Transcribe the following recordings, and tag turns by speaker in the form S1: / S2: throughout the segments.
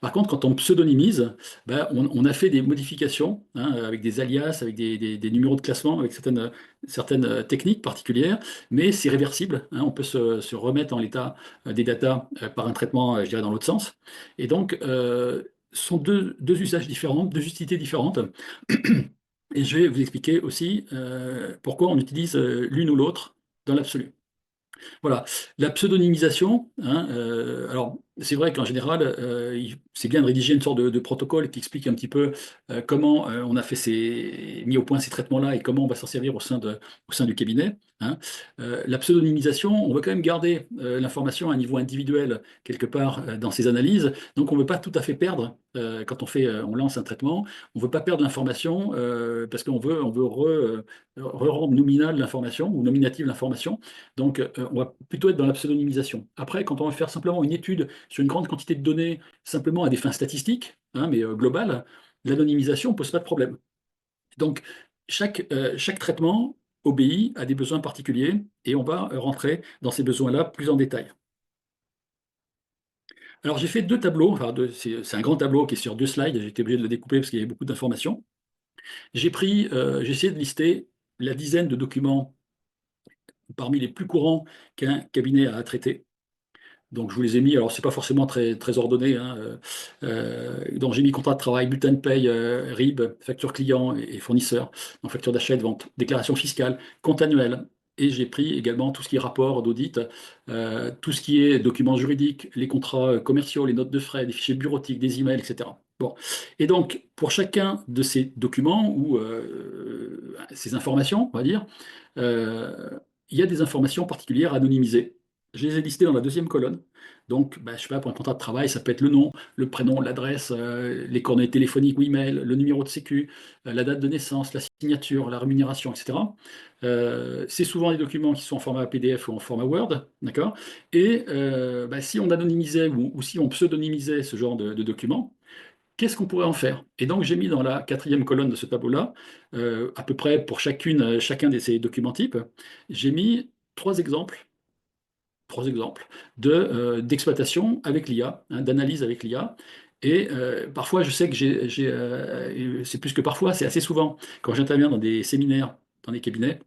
S1: Par contre, quand on pseudonymise, ben, on a fait des modifications hein, avec des alias, avec des numéros de classement, avec certaines techniques particulières, mais c'est réversible. Hein, on peut se remettre en l'état des datas par un traitement, je dirais, dans l'autre sens. Et donc, ce sont deux usages différents, deux utilités différentes. Et je vais vous expliquer aussi pourquoi on utilise l'une ou l'autre dans l'absolu. Voilà, la pseudonymisation, hein, alors c'est vrai qu'en général, c'est bien de rédiger une sorte de protocole qui explique un petit peu comment on a mis au point ces traitements-là et comment on va s'en servir au sein du cabinet. Hein. La pseudonymisation, on veut quand même garder l'information à un niveau individuel quelque part dans ces analyses, donc on ne veut pas tout à fait perdre quand on lance un traitement, on ne veut pas perdre l'information parce qu'on veut rendre nominale l'information ou nominative l'information. Donc, on va plutôt être dans la pseudonymisation. Après, quand on va faire simplement une étude sur une grande quantité de données, simplement à des fins statistiques, hein, mais globales, l'anonymisation ne pose pas de problème. Donc, chaque traitement obéit à des besoins particuliers et on va rentrer dans ces besoins-là plus en détail. Alors, j'ai fait deux tableaux, enfin, c'est un grand tableau qui est sur deux slides, j'ai été obligé de le découper parce qu'il y avait beaucoup d'informations. J'ai essayé de lister la dizaine de documents parmi les plus courants qu'un cabinet a à traiter. Donc je vous les ai mis, alors c'est pas forcément très, très ordonné, hein, donc j'ai mis contrat de travail, bulletin de paye, RIB, facture client et fournisseur, donc facture d'achat et de vente, déclaration fiscale, compte annuel. Et j'ai pris également tout ce qui est rapport d'audit, tout ce qui est documents juridiques, les contrats commerciaux, les notes de frais, des fichiers bureautiques, des emails, etc. Bon. Et donc, pour chacun de ces documents ou ces informations, on va dire, euh, il y a des informations particulières anonymisées. Je les ai listées dans la deuxième colonne. Donc, bah, je sais pas, pour un contrat de travail, ça peut être le nom, le prénom, l'adresse, les coordonnées téléphoniques ou email, le numéro de sécu, la date de naissance, la signature, la rémunération, etc. C'est souvent des documents qui sont en format PDF ou en format Word, d'accord? Et bah, si on anonymisait ou si on pseudonymisait ce genre de documents, qu'est-ce qu'on pourrait en faire? Et donc, j'ai mis dans la quatrième colonne de ce tableau-là, à peu près pour chacun de ces documents types, j'ai mis trois exemples d'exploitation avec l'IA, hein, d'analyse avec l'IA. Et parfois, je sais que c'est plus que parfois, c'est assez souvent, quand j'interviens dans des séminaires, dans des cabinets,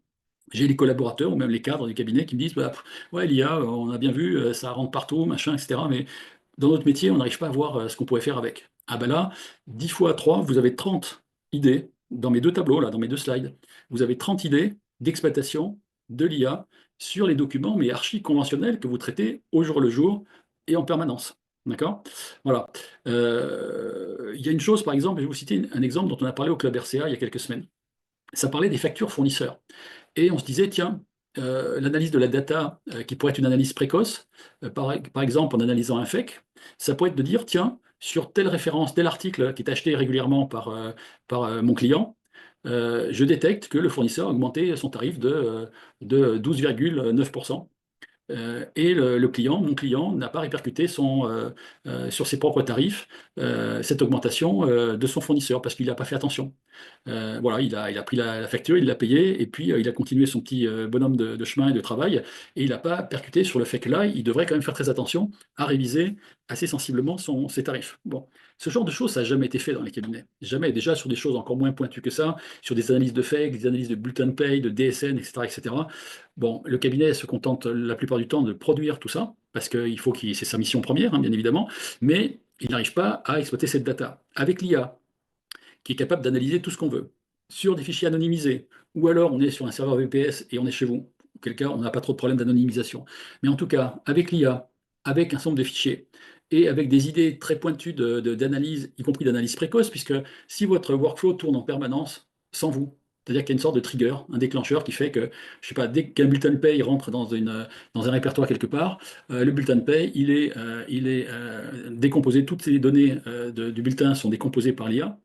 S1: j'ai les collaborateurs ou même les cadres du cabinet qui me disent, bah, ouais, l'IA, on a bien vu, ça rentre partout, machin, etc. Mais dans notre métier, on n'arrive pas à voir ce qu'on pourrait faire avec. Ah ben là, 10 fois 3, vous avez 30 idées dans mes deux tableaux, là, dans mes deux slides. Vous avez 30 idées d'exploitation de l'IA sur les documents, mais archi conventionnels que vous traitez au jour le jour et en permanence. D'accord? Voilà. Il y a une chose, par exemple, je vais vous citer un exemple dont on a parlé au Club RCA il y a quelques semaines. Ça parlait des factures fournisseurs. Et on se disait, tiens, l'analyse de la data, qui pourrait être une analyse précoce, par exemple en analysant un FEC, ça pourrait être de dire, tiens, sur telle référence, tel article qui est acheté régulièrement par mon client, je détecte que le fournisseur a augmenté son tarif de 12,9%. Et le client, mon client, n'a pas répercuté sur ses propres tarifs cette augmentation de son fournisseur parce qu'il n'a pas fait attention. Voilà, il a pris la facture, il l'a payée et puis il a continué son petit bonhomme de chemin et de travail et il n'a pas percuté sur le fait que là, il devrait quand même faire très attention à réviser assez sensiblement ses tarifs. Bon, ce genre de choses, ça n'a jamais été fait dans les cabinets. Jamais, déjà sur des choses encore moins pointues que ça, sur des analyses de faits, des analyses de bulletin de paye, de DSN, etc., etc. Bon, le cabinet se contente la plupart du temps de produire tout ça, parce c'est sa mission première, hein, bien évidemment, mais il n'arrive pas à exploiter cette data. Avec l'IA, qui est capable d'analyser tout ce qu'on veut, sur des fichiers anonymisés, ou alors on est sur un serveur VPS et on est chez vous, auquel cas on n'a pas trop de problème d'anonymisation. Mais en tout cas, avec l'IA, avec un certain nombre de fichiers, et avec des idées très pointues d'analyse, y compris d'analyse précoce, puisque si votre workflow tourne en permanence sans vous, c'est-à-dire qu'il y a une sorte de trigger, un déclencheur qui fait que, je sais pas, dès qu'un bulletin de paye rentre dans un répertoire quelque part, le bulletin de paye, il est décomposé, toutes les données du bulletin sont décomposées par l'IA,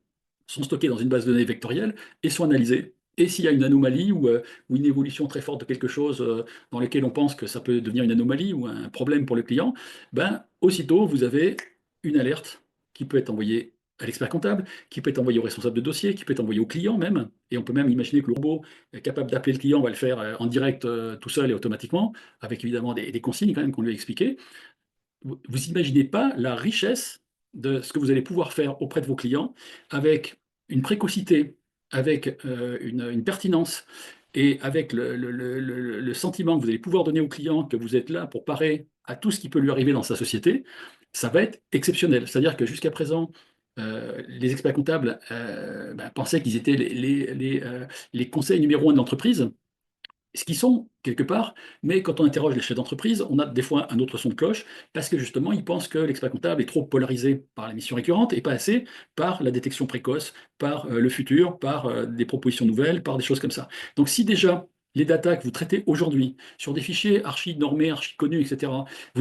S1: sont stockées dans une base de données vectorielle et sont analysées. Et s'il y a une anomalie ou une évolution très forte de quelque chose dans lequel on pense que ça peut devenir une anomalie ou un problème pour le client, ben, aussitôt, vous avez une alerte qui peut être envoyée à l'expert comptable, qui peut être envoyée au responsable de dossier, qui peut être envoyée au client même. Et on peut même imaginer que le robot est capable d'appeler le client, va le faire en direct tout seul et automatiquement, avec évidemment des consignes quand même qu'on lui a expliquées. Vous imaginez pas la richesse de ce que vous allez pouvoir faire auprès de vos clients avec une précocité, avec une pertinence et avec le sentiment que vous allez pouvoir donner au client que vous êtes là pour parer à tout ce qui peut lui arriver dans sa société, ça va être exceptionnel. C'est-à-dire que jusqu'à présent, les experts comptables pensaient qu'ils étaient les conseils numéro un de l'entreprise, ce qu'ils sont quelque part, mais quand on interroge les chefs d'entreprise, on a des fois un autre son de cloche, parce que justement, ils pensent que l'expert comptable est trop polarisé par la mission récurrente et pas assez par la détection précoce, par le futur, par des propositions nouvelles, par des choses comme ça. Donc si déjà les data que vous traitez aujourd'hui sur des fichiers archi normés, archi connus, etc.,